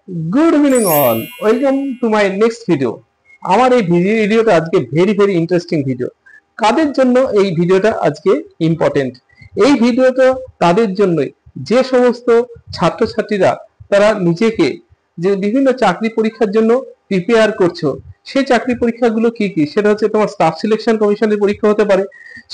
Good evening all. Welcome to my next video. আমার এই ভিডিওটা আজকে ভেরি ইন্টারেস্টিং ভিডিও। কাদের জন্য এই ভিডিওটা আজকে ইম্পর্টেন্ট? এই ভিডিওটা তাদের জন্যই যে সমস্ত ছাত্রছাত্রীরা তারা নিজেকে যে বিভিন্ন চাকরি পরীক্ষার জন্য প্রিপেয়ার করছো, সেই চাকরি পরীক্ষাগুলো কি কি? সেটা হচ্ছে তোমার স্টাফ সিলেকশন কমিশনের পরীক্ষা হতে পারে,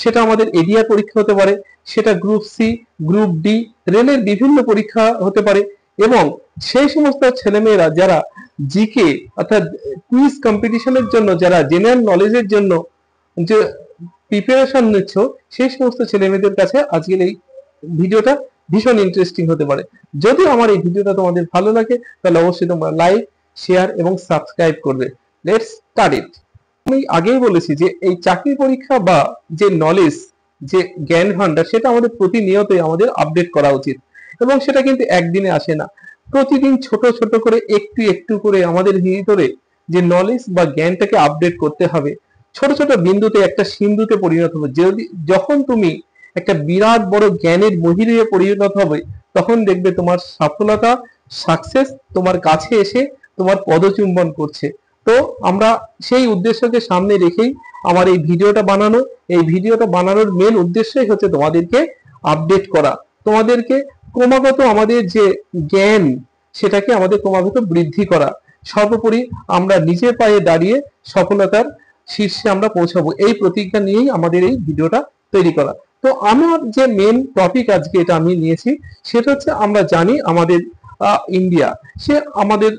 সেটা আমাদের এডিআর পরীক্ষা হতে পারে, সেটা গ্রুপ সি, গ্রুপ ডি, রেলের বিভিন্ন পরীক্ষা হতে পারে, এবং সেই সমস্ত ছেলেমেয়েরা যারা জিকে অর্থাৎ কুইজ কম্পিটিশনের জন্য, যারা জেনারেল নলেজের জন্য যে প্রিপারেশন নিচ্ছ, সেই সমস্ত ছেলেমেয়েদের কাছে আজকের এই ভিডিওটা ভীষণ ইন্টারেস্টিং হতে পারে। যদি আমার এই ভিডিওটা তোমাদের ভালো লাগে তাহলে অবশ্যই তোমরা লাইক, শেয়ার এবং সাবস্ক্রাইব করবে। Let's start it. আমি আগেই বলেছি যে এই চাকরি পরীক্ষা বা যে নলেজ, যে জ্ঞান ভান্ডার, সেটা আমাদের প্রতিনিয়তই আমাদের আপডেট করা উচিত, এবং সেটা কিন্তু একদিনে আসে না। প্রতিদিন ছোট ছোট করে একটু একটু করে আমাদের ভিতরে যে নলেজ বা জ্ঞানটাকে আপডেট করতে হবে। ছোট ছোট বিন্দুতে একটা সিন্ধুতে পরিণত হবে। যদি যখন তুমি একটা বিরাট বড় জ্ঞানের বহিরে পরিণত হবে, তখন দেখবে তোমার সফলতা, সাকসেস তোমার কাছে এসে তোমার পদচুম্বন করছে। তো আমরা সেই উদ্দেশ্যকে সামনে রেখেই আমার এই ভিডিওটা বানানো। এই ভিডিওটা বানানোর মেন উদ্দেশ্যই হচ্ছে তোমাদেরকে আপডেট করা, তোমাদেরকে ক্রমাগত আমাদের যে জ্ঞান সেটাকে আমাদের ক্রমাগত বৃদ্ধি করা। সর্বোপরি আমরা নিজের পায়ে দাঁড়িয়ে সফলতার শীর্ষে আমরা পৌঁছাবো, এই প্রতিজ্ঞা নিয়েই আমাদের এই ভিডিওটা তৈরি করা। তো আমার যে মেন টপিক আজকে এটা আমি নিয়েছি, সেটা হচ্ছে আমরা জানি আমাদের ইন্ডিয়া, সে আমাদের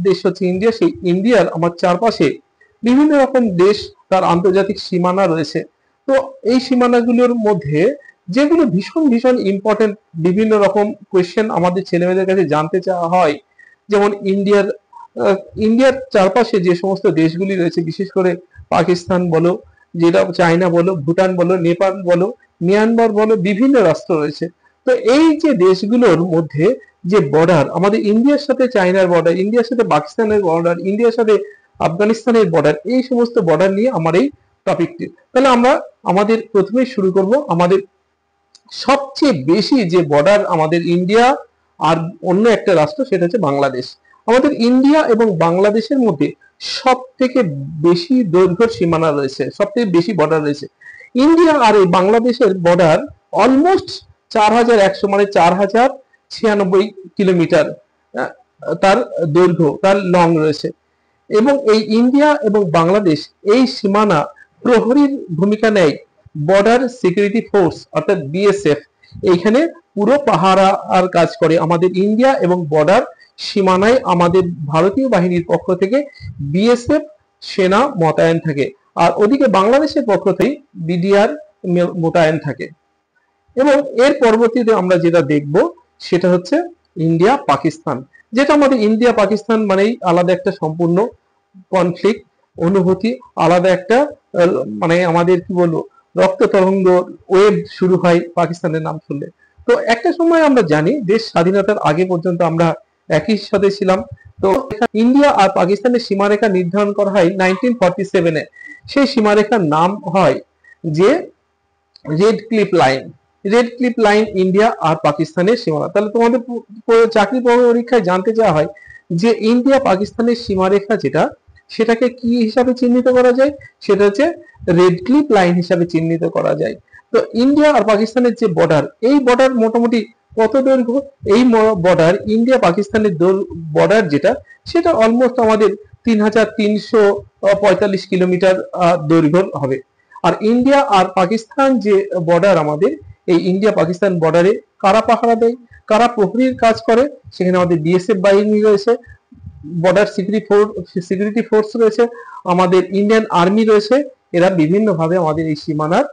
দেশ হচ্ছে ইন্ডিয়া। সেই ইন্ডিয়ার আমার চারপাশে বিভিন্ন রকম দেশ, তার আন্তর্জাতিক সীমানা রয়েছে। তো এই সীমানাগুলোর মধ্যে যেগুলো ভীষণ ইম্পর্টেন্ট, বিভিন্ন রকম কোয়েশ্চেন আমাদের ছেলেমেয়েদের কাছে জানতে চাওয়া হয়, যেমন ইন্ডিয়ার চারপাশে যে সমস্ত দেশগুলি রয়েছে, বিশেষ করে পাকিস্তান বলো, যেটা চায়না বলো, ভুটান বলো, নেপাল বলো, মিয়ানমার বলো, বিভিন্ন রাষ্ট্র রয়েছে। তো এই যে দেশগুলোর মধ্যে যে বর্ডার, আমাদের ইন্ডিয়ার সাথে চায়নার বর্ডার, ইন্ডিয়ার সাথে পাকিস্তানের বর্ডার, ইন্ডিয়ার সাথে আফগানিস্তানের বর্ডার, এই সমস্ত বর্ডার নিয়ে আমার এই টপিকটি। তাহলে আমরা আমাদের প্রথমেই শুরু করব আমাদের সবচেয়ে বেশি যে বর্ডার আমাদের ইন্ডিয়া আর অন্য একটা রাষ্ট্র, সেটা হচ্ছে বাংলাদেশ। আমাদের ইন্ডিয়া এবং বাংলাদেশের মধ্যে সব থেকে বেশি দৈর্ঘ্যের সীমানা রয়েছে, সব থেকে বেশি বর্ডার রয়েছে। ইন্ডিয়া আর এই বাংলাদেশের বর্ডার অলমোস্ট 4100, মানে 4096 কিলোমিটার তার দৈর্ঘ্য, তার লং রয়েছে। এবং এই ইন্ডিয়া এবং বাংলাদেশ এই সীমানা প্রহরীর ভূমিকা নেয় বর্ডার সিকিউরিটি ফোর্স অর্থাৎ বিএসএফ। এইখানে পুরো পাহারা আর কাজ করে আমাদের ইন্ডিয়া এবং বর্ডার সীমানায় আমাদের ভারতীয় বাহিনীর পক্ষ থেকে বিএসএফ সেনা মোতায়েন থাকে, আর ওদিকে বাংলাদেশের পক্ষ থেকে বিডিআর মোতায়েন থাকে। এবং এর পরবর্তীতে আমরা যেটা দেখব সেটা হচ্ছে ইন্ডিয়া পাকিস্তান, যেটা আমাদের ইন্ডিয়া পাকিস্তান মানেই আলাদা একটা সম্পূর্ণ কনফ্লিক্ট অনুভূতি, আলাদা একটা মানে আমাদের কি বলবো, রক্ত তরঙ্গ ওয়েভ শুরু হয় পাকিস্তানের নাম শুনলে। তো একটা সময় আমরা জানি দেশ স্বাধীনতার আগে পর্যন্ত আমরা একই সাথে ছিলাম। তো ইন্ডিয়া আর পাকিস্তানের সীমারেখা নির্ধারণ করা হয় 1947-এ। সেই সীমারেখার নাম হয় যে Radcliffe line. Radcliffe line India আর পাকিস্তানের সীমানা। তাহলে তোমাদের চাকরি পরীক্ষায় জানতে চাওয়া হয় যে ইন্ডিয়া পাকিস্তানের সীমারেখা যেটা, সেটাকে কি হিসাবে চিহ্নিত করা যায়? সেটা হচ্ছে রেড ক্লিফ লাইন হিসাবে চিহ্নিত করা যায়। তো ইন্ডিয়া আর পাকিস্তানের যে বর্ডার, এই বর্ডার মোটামুটি কত দৈর্ঘ্য? এই বর্ডার ইন্ডিয়া পাকিস্তানের বর্ডার যেটা, সেটা অলমোস্ট আমাদের 3345 কিলোমিটার দৈর্ঘ্য হবে। আর ইন্ডিয়া আর পাকিস্তান যে বর্ডার আমাদের, এই ইন্ডিয়া পাকিস্তান বর্ডারে কারা পাহারা দেয়, কারা প্রহরীর কাজ করে? সেখানে আমাদের বিএসএফ বাহিনী রয়েছে, বর্ডার সিকিউরিটি ফোর্স রয়েছে, আমাদের ইন্ডিয়ান আর্মি রয়েছে। এরা বিভিন্ন ভাবে আমাদের এই সীমানার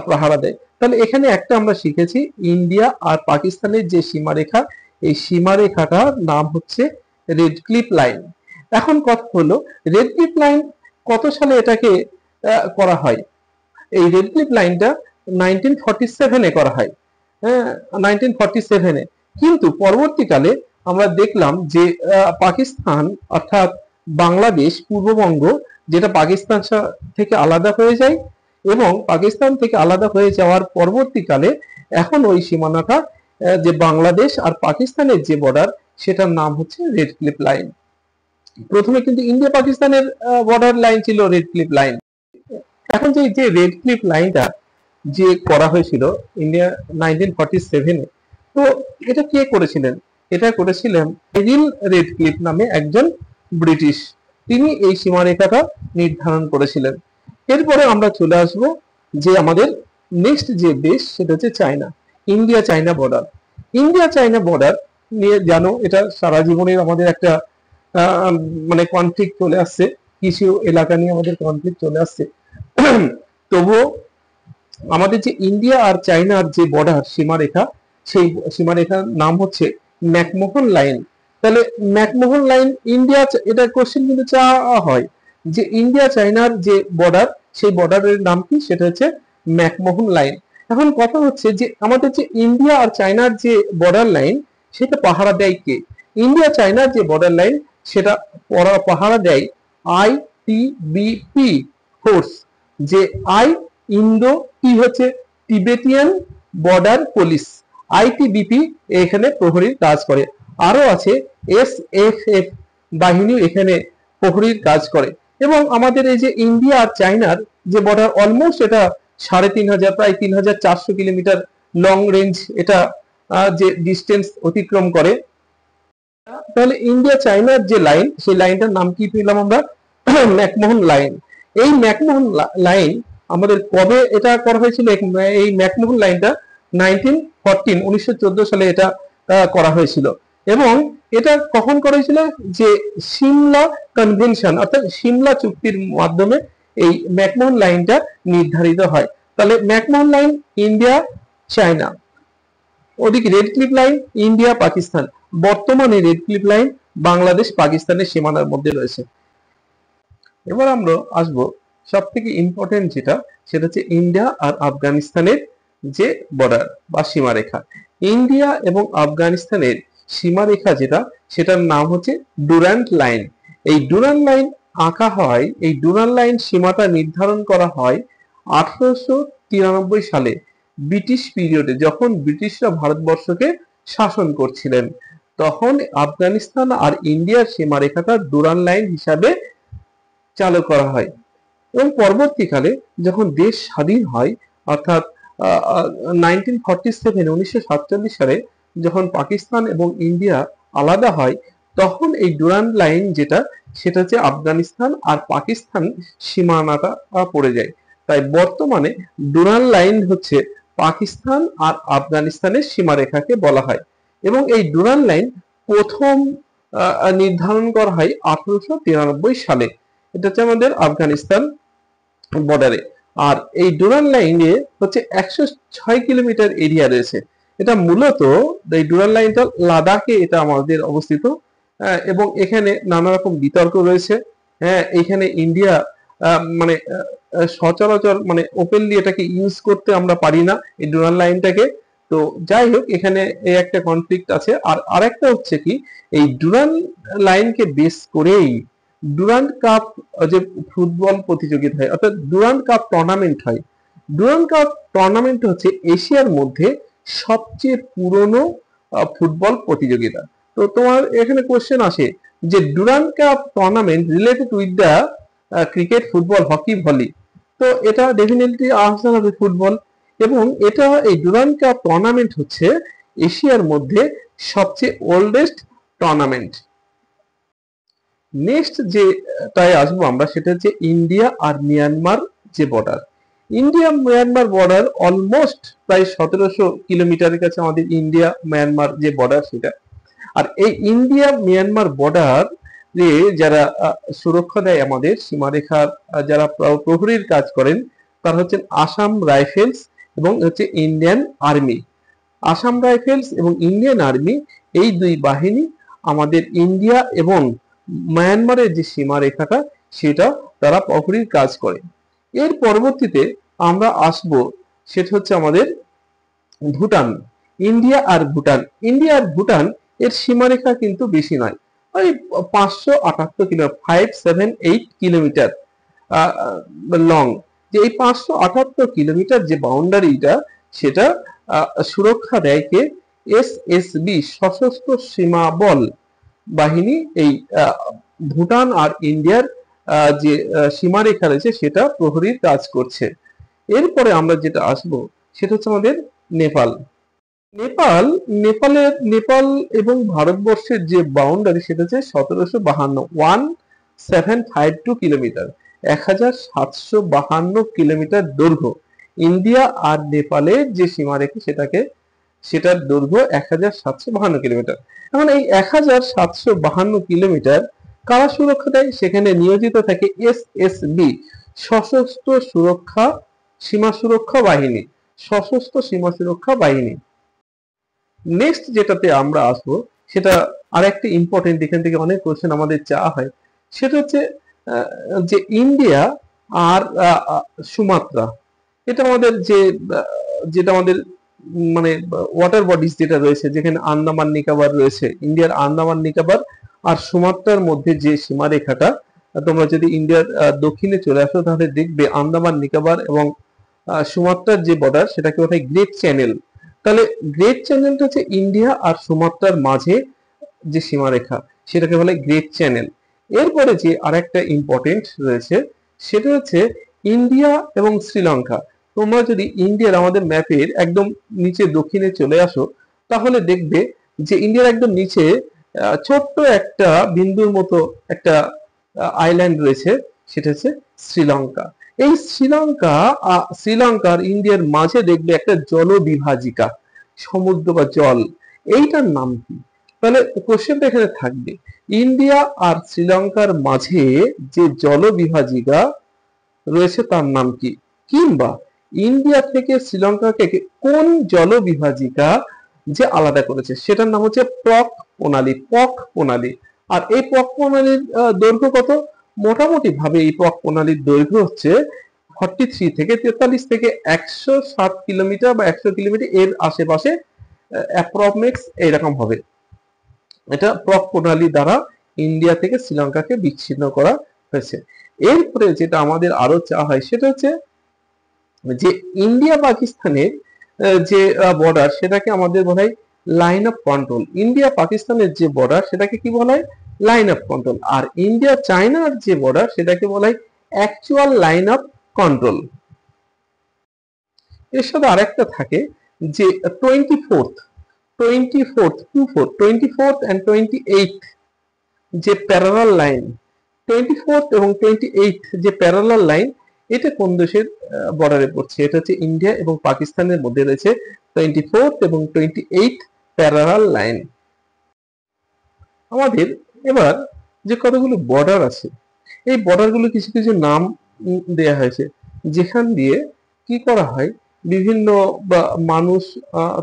পাহারা দেয়। তাহলে এখানে একটা আমরা শিখেছি, ইন্ডিয়া আর পাকিস্তানের যে সীমারেখা, এই সীমারেখাটার নাম হচ্ছে রেড ক্লিফ লাইন। এখন কথা হলো, রেড ক্লিফ লাইন কত সালে এটাকে করা হয়? এই রেড ক্লিফ লাইনটা 1947-এ করা হয়। হ্যাঁ, 1947-এ। কিন্তু পরবর্তীকালে আমরা দেখলাম যে পাকিস্তান অর্থাৎ বাংলাদেশ, পূর্ববঙ্গ, যেটা পাকিস্তান থেকে আলাদা হয়ে যায়, এবং পাকিস্তান থেকে আলাদা হয়ে যাওয়ার পরবর্তীকালে এখন ওই সীমানাটা যে বাংলাদেশ আর পাকিস্তানের যে বর্ডার, সেটার নাম হচ্ছে রেড ক্লিফ লাইন। প্রথমে কিন্তু ইন্ডিয়া পাকিস্তানের বর্ডার লাইন ছিল রেড ক্লিফ লাইন। এখন যে রেড ক্লিফ লাইনটা যে করা হয়েছিল ইন্ডিয়া 1947-এ, তো এটা কে করেছিলেন? এটা করেছিলেন এরিল রেড ক্লিফ নামে একজন ব্রিটিশ। তিনি এই সীমারেখাটা নির্ধারণ করেছিলেন। এরপরে আমরা চলে আসব যে আমাদের নেক্সট যে দেশ সেটা হচ্ছে China, India China border. India China border নিয়ে জানো, এটা সারা জীবনের আমাদের একটা মানে কনফ্লিক্ট চলে আসছে, কিছু এলাকা নিয়ে আমাদের কনফ্লিক্ট চলে আসছে। তবুও আমাদের যে ইন্ডিয়া আর চায়নার যে বর্ডার সীমারেখা, সেই সীমারেখার নাম হচ্ছে ম্যাকমোহন লাইন। তাহলে ম্যাকমোহন লাইন ইন্ডিয়া, এটা কোশ্চেন কিন্তু চাওয়া হয় যে ইন্ডিয়া চায়নার যে বর্ডার, সেই বর্ডারের নাম কি? সেটা হচ্ছে ম্যাকমোহন লাইন। এখন কথা হচ্ছে যে আমাদের যে ইন্ডিয়া আর চায়নার যে বর্ডার লাইন, সেটা পাহারা দেয় কে? ইন্ডিয়া চায়নার যে বর্ডার লাইন সেটা পাহারা দেয় ITBP ফোর্স। যে আই ইন্দো কি হচ্ছে টিবেটিয়ান বর্ডার পুলিশ, ITBP এখানে প্রহরীর কাজ করে। আরো আছে SFF বাহিনী এখানে প্রহরীর কাজ করে। এবং আমাদের এই যে ইন্ডিয়া আর চায়নার যে বর্ডার, অলমোস্ট এটা 3500 প্রায় 3400 কিলোমিটার লং রেঞ্জ, এটা যে ডিস্টেন্স অতিক্রম করে। তাহলে ইন্ডিয়া চায়নার যে লাইন, সেই লাইনটার নাম কি পেলাম আমরা? McMahon line. এই ম্যাকমোহন লাইন আমাদের কবে এটা করা হয়েছিল? এই ম্যাকমোহন লাইনটা 1914 সালে এটা করা হয়েছিল। এবং এটা কখন করা হয়েছিল? যে সিমলা কনভেনশন অর্থাৎ সিমলা চুক্তির মাধ্যমে এই ম্যাকমোহন লাইনটা নির্ধারিত হয়। তাহলে ম্যাকমোহন লাইন ইন্ডিয়া চায়না, ওদিকে red cliff line India Pakistan. বর্তমানে রেড ক্লিফ লাইন বাংলাদেশ পাকিস্তানের সীমানার মধ্যে রয়েছে। এবার আমরা আসবো সব থেকে ইম্পর্টেন্ট যেটা, সেটা হচ্ছে ইন্ডিয়া আর আফগানিস্তানের যে বর্ডার বা সীমারেখা। ইন্ডিয়া এবং আফগানিস্তানের সীমারেখা যেটা, সেটার নাম হচ্ছে ডুরান্ট লাইন। এই ডুরান্ট লাইন আঁকা হয়, এই ডুরান্ট লাইন সীমাটা নির্ধারণ করা হয় 1893 সালে ব্রিটিশ পিরিয়ডে, যখন ব্রিটিশরা ভারতবর্ষকে শাসন করছিলেন। তখন আফগানিস্তান আর ইন্ডিয়ার সীমারেখাটা ডুরান্ট লাইন হিসাবে চালু করা হয়। এবং পরবর্তীকালে যখন দেশ স্বাধীন হয়, অর্থাৎ 1947 সালে যখন পাকিস্তান এবং ইন্ডিয়া আলাদা হয়, তখন এই ডুরান্ট লাইন যেটা, সেটা হচ্ছে আফগানিস্তান আর পাকিস্তান সীমানাটা পড়ে যায়। তাই বর্তমানে ডুরান্ট লাইন হচ্ছে পাকিস্তান আর আফগানিস্তানের সীমারেখাকে বলা হয়। এবং এই ডুরান্ট লাইন প্রথম নির্ধারণ করা হয় 1893 সালে। এটা হচ্ছে আমাদের আফগানিস্তান বর্ডারে। আর এই ডুরান্ট লাইনে হচ্ছে 106 কিলোমিটার এরিয়া রয়েছে। এটা মূলত এই ডুরান্ট লাইনটা লাদাখে এটা আমাদের অবস্থিত। এবং এখানে নানা রকম বিতর্ক রয়েছে। হ্যাঁ, এখানে ইন্ডিয়া মানে সচরাচর মানে ওপেনলি এটাকে ইউজ করতে আমরা পারি না এই ডুরান্ট লাইনটাকে। তো যাই হোক, এখানে এই একটা কনফ্লিক্ট আছে। আর আরেকটা হচ্ছে কি, এই ডুরান্ট লাইনকে বেস করেই ডুরান্ট কাপ যে ফুটবল প্রতিযোগিতা হয়, অর্থাৎ ডুরান্ট কাপ টুর্নামেন্ট হয়। ডুরান্ট কাপ টুর্নামেন্ট হচ্ছে এশিয়ার মধ্যে সবচেয়ে পুরনো ফুটবল প্রতিযোগিতা। তো তোমার এখানে কোশ্চেন আসে যে Durand cup tournament related with the cricket, football, hockey, volley. তো এটা ডেফিনেটলি আনসার হবে ফুটবল। এবং এটা এই ডুরান্ট কাপ টুর্নামেন্ট হচ্ছে এশিয়ার মধ্যে সবচেয়ে ওল্ডেস্ট টুর্নামেন্ট। নেক্সট যেটাই আসবো আমরা, সেটা হচ্ছে ইন্ডিয়া আর মিয়ানমার যে border. India Myanmar border almost প্রায় 1700 কিলোমিটারের কাছে আমাদের ইন্ডিয়া মিয়ানমার যে বর্ডার সেটা। আর এই ইন্ডিয়া মিয়ানমার বর্ডার যারা সুরক্ষা দেয় আমাদের সীমারেখার, যারা প্রহরীর কাজ করেন, তারা হচ্ছেন আসাম রাইফেলস এবং হচ্ছে ইন্ডিয়ান আর্মি। আসাম রাইফেলস এবং ইন্ডিয়ান আর্মি এই দুই বাহিনী আমাদের ইন্ডিয়া এবং মায়ানমারের যে সীমারেখাটা, সেটা তারা প্রহরীর কাজ করে। এর পরবর্তীতে আমরা আসব, সেটা হচ্ছে আমাদের ভুটান। ইন্ডিয়া আর ভুটান, ইন্ডিয়া আর ভুটান এর সীমারেখা কিন্তু বেশি নয়, ওই 578 কিলো 578 কিলোমিটার লং। যে এই 578 কিলোমিটার যে বাউন্ডারিটা, সেটা সুরক্ষা দেয় কে? SSB সশস্ত্র সীমা বল বাহিনী এই ভুটান আর ইন্ডিয়ার যে সীমারেখা রয়েছে সেটা প্রহরীর কাজ করছে। এরপরে আমরা যেটা আসবো সেটা হচ্ছে আমাদের নেপাল। নেপাল নেপাল এবং ভারতবর্ষের যে বাউন্ডারি সেটা হচ্ছে 1752 1752 কিলোমিটার, 1752 কিলোমিটার দৈর্ঘ্য। ইন্ডিয়া আর নেপালের যে সীমারেখা সেটার দৈর্ঘ্য 1752 কিলোমিটার। এখন এই 1752 কিলোমিটার কারা সুরক্ষা দেয়? সেখানে নিয়োজিত থাকে SSB সশস্ত্র সীমা সুরক্ষা বাহিনী, সশস্ত্র সীমা সুরক্ষা বাহিনী। নেক্সট যেটাতে আমরা আসবো সেটা আরেকটি ইম্পর্টেন্ট, এখান থেকে অনেক কোশ্চেন আমাদের চাওয়া হয়, সেটা হচ্ছে যে ইন্ডিয়া আর সুমাত্রা, এটা আমাদের যেটা আমাদের মানে ওয়াটার বডিজ যেটা রয়েছে, যেখানে আন্দামান নিকোবর রয়েছে, ইন্ডিয়ার আন্দামান নিকোবর আর সুমাত্রার মধ্যে যে সীমারেখাটা, তোমরা যদি ইন্ডিয়ার দক্ষিণে চলে আসো তাহলে দেখবে আন্দামান নিকোবর এবং সুমাত্রার যে বর্ডার সেটাকে বলা হয় গ্রেট চ্যানেল। তাহলে গ্রেট চ্যানেলটা হচ্ছে ইন্ডিয়া আর সুমাত্রার মাঝে যে সীমারেখা সেটাকে বলে গ্রেট চ্যানেল। এরপরে যে আরেকটা ইম্পর্টেন্ট রয়েছে সেটা হচ্ছে ইন্ডিয়া এবং শ্রীলঙ্কা। তোমরা যদি ইন্ডিয়ার আমাদের ম্যাপের একদম নিচে দক্ষিণে চলে আসো তাহলে দেখবে যে ইন্ডিয়ার একদম নিচে ছোট্ট একটা বিন্দুর মতো একটা আইল্যান্ড রয়েছে, সেটা হচ্ছে শ্রীলঙ্কা। এই শ্রীলঙ্কার ইন্ডিয়ার মাঝে দেখবে একটা জলবিভাজিকা, সমুদ্র বা জল, এইটার নাম কি? তাহলে কোশ্চেনটা এখানে থাকবে ইন্ডিয়া আর শ্রীলঙ্কার মাঝে যে জলবিভাজিকা রয়েছে তার নাম কি, কিংবা ইন্ডিয়া থেকে শ্রীলঙ্কাকে কোন জলবিভাজিকা যে আলাদা করেছে সেটার নাম হচ্ছে পক প্রণালী। আর এই পক প্রণালীর দৈর্ঘ্য কত? মোটামুটি ভাবে এই পক প্রণালীর দৈর্ঘ্য হচ্ছে 43 থেকে 43 থেকে 107 কিলোমিটার বা 100 কিলোমিটার, এর আশেপাশে অ্যাপ্রক্সিমেট এরকম হবে। এটা পক প্রণালী দ্বারা ইন্ডিয়া থেকে শ্রীলঙ্কাকে বিচ্ছিন্ন করা হয়েছে। এরপরে যেটা আমাদের আরো চাওয়া হয় সেটা হচ্ছে যে ইন্ডিয়া পাকিস্তানের যে বর্ডার সেটাকে আমাদের বলা হয় লাইন অফ কন্ট্রোল। ইন্ডিয়া পাকিস্তানের যে বর্ডার সেটাকে কি বলা হয়? Line of control. আর ইন্ডিয়া চায়নার যে বর্ডার সেটাকে বলা হয় অ্যাকচুয়াল লাইন অফ কন্ট্রোল। এর সাথে আরেকটা থাকে যে 24th and 28th যে প্যারালাল লাইন, 24th এবং 28th যে প্যারালাল লাইন, এটা কোন দেশের বর্ডারে পড়ছে? এটা হচ্ছে ইন্ডিয়া এবং পাকিস্তানের মধ্যে রয়েছে 24th এবং 28th প্যারালাল লাইন। আমাদের এবার যে কতগুলো বর্ডার আছে এই বর্ডারগুলো কিছু কিছু নাম দেয়া হয়েছে, যেখান দিয়ে কি করা হয় বিভিন্ন মানুষ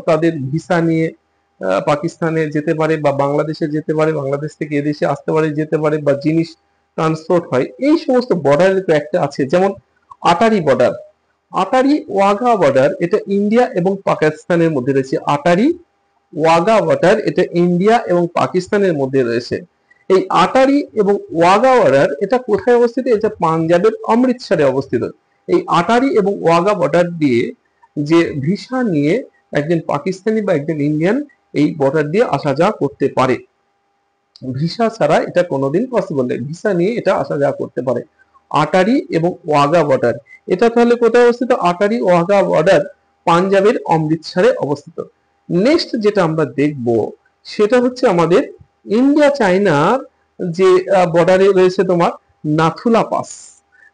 তাদের ভিসা নিয়ে পাকিস্তানে যেতে পারে বা বাংলাদেশে যেতে পারে, বাংলাদেশ থেকে এদেশে আসতে পারে যেতে পারে, বা জিনিস ট্রান্সপোর্ট হয়। এই সমস্ত বর্ডারের তো একটা আছে, যেমন আটারি বর্ডার, আটারি ওয়াঘা বর্ডার, এটা ইন্ডিয়া এবং পাকিস্তানের মধ্যে রয়েছে। আটারি ওয়াঘা বর্ডার এটা ইন্ডিয়া এবং পাকিস্তানের মধ্যে রয়েছে। এই আটারি এবং ওয়াঘা বর্ডার এটা কোথায় অবস্থিত? এটা পাঞ্জাবের অমৃতসরে অবস্থিত। এই আটারি এবং ওয়াঘা বর্ডার দিয়ে যে ভিসা নিয়ে একজন পাকিস্তানি বা একজন ইন্ডিয়ান এই বর্ডার দিয়ে আসা যাওয়া করতে পারে, ভিসা ছাড়া এটা কোনোদিন পসিবল নেই, ভিসা নিয়ে এটা আসা যাওয়া করতে পারে। আটারি এবং ওয়াঘা বর্ডার এটা তাহলে কোথায় অবস্থিত? আটারি ওয়াঘা বর্ডার পাঞ্জাবের অমৃতসরে অবস্থিত। নেক্সট যেটা আমরা দেখব সেটা হচ্ছে আমাদের ইন্ডিয়া চায়নার যে বর্ডারে রয়েছে তোমার নাথুলা পাস।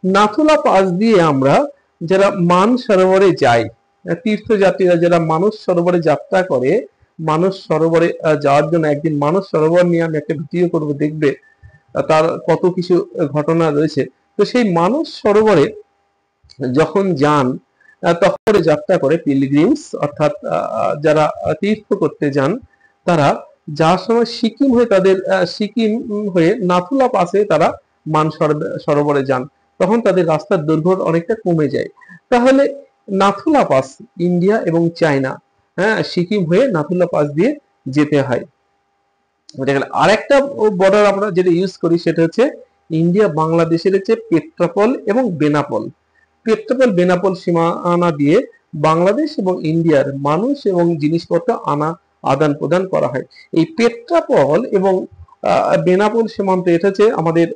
নাথুলা পাস দিয়ে আমরা যারা মানসরোবরে যাই, তীর্থযাত্রীরা যারা মানস সরোবরে যাত্রা করে, মানস সরোবরে যাওয়ার জন্য একদিন মানস সরোবর নিয়ে আমি একটা ভিডিও করব, দেখবে তার কত কিছু ঘটনা রয়েছে। তো সেই মানস সরোবরে যখন যান তখন যাত্রা করে পিলগ্রিমস, অর্থাৎ যারা তীর্থ করতে যান, তারা যাওয়ার সময় সিকিম হয়ে সিকিম হয়ে নাথুলা পাসে তারা সরোবরে যান, তখন তাদের রাস্তার দৈর্ঘ্য অনেকটা কমে যায়। তাহলে নাথুলা পাস ইন্ডিয়া এবং চায়না, সিকিম হয়ে নাথুলা পাস দিয়ে যেতে হয়। আরেকটা বর্ডার আমরা যেটা ইউজ করি সেটা হচ্ছে ইন্ডিয়া বাংলাদেশের হচ্ছে পেট্রাপল এবং বেনাপল। পেট্রাপল বেনাপল সীমানা দিয়ে বাংলাদেশ এবং ইন্ডিয়ার মানুষ এবং জিনিসপত্র আনা আদান প্রদান করা হয়। এই পেট্রাপল এবং বেনাপোল সীমান্ত, এটা হচ্ছে আমাদের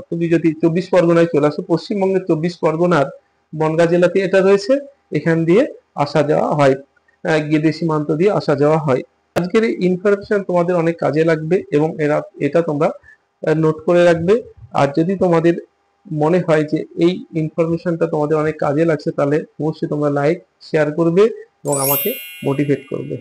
তুমি যদি 24 পরগনায় চলে আসো, পশ্চিমবঙ্গের 24 পরগনার বনগাঁ জেলাতে এটা রয়েছে। এখান দিয়ে আসা যাওয়া হয়, গেদে সীমান্ত দিয়ে আসা যাওয়া হয়। আজকের এই ইনফরমেশন তোমাদের অনেক কাজে লাগবে এবং এটা তোমরা নোট করে রাখবে। আর যদি তোমাদের মনে হয় যে এই ইনফরমেশনটা তোমাদের অনেক কাজে লাগছে, তাহলে অবশ্যই তোমরা লাইক শেয়ার করবে এবং আমাকে মোটিভেট করবে।